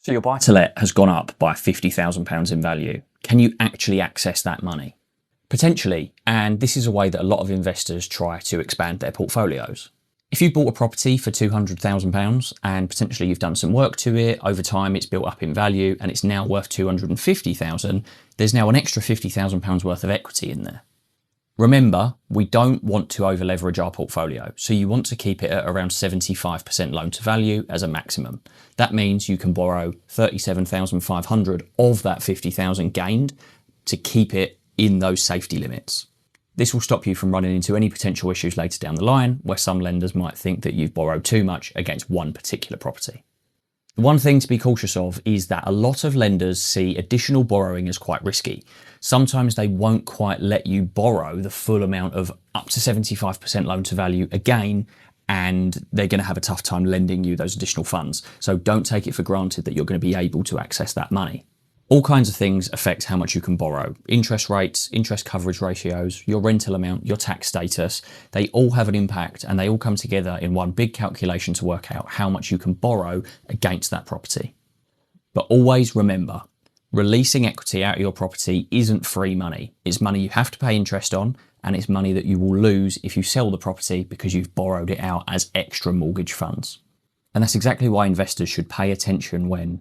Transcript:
So your buy-to-let has gone up by £50,000 in value. Can you actually access that money? Potentially, and this is a way that a lot of investors try to expand their portfolios. If you bought a property for £200,000 and potentially you've done some work to it, over time it's built up in value and it's now worth £250,000, there's now an extra £50,000 worth of equity in there. Remember, we don't want to over leverage our portfolio, so you want to keep it at around 75% loan to value as a maximum. That means you can borrow 37,500 of that 50,000 gained to keep it in those safety limits. This will stop you from running into any potential issues later down the line where some lenders might think that you've borrowed too much against one particular property. One thing to be cautious of is that a lot of lenders see additional borrowing as quite risky. Sometimes they won't quite let you borrow the full amount of up to 75% loan to value again, and they're going to have a tough time lending you those additional funds. So don't take it for granted that you're going to be able to access that money. All kinds of things affect how much you can borrow. Interest rates, interest coverage ratios, your rental amount, your tax status, they all have an impact and they all come together in one big calculation to work out how much you can borrow against that property. But always remember, releasing equity out of your property isn't free money. It's money you have to pay interest on, and it's money that you will lose if you sell the property because you've borrowed it out as extra mortgage funds. And that's exactly why investors should pay attention when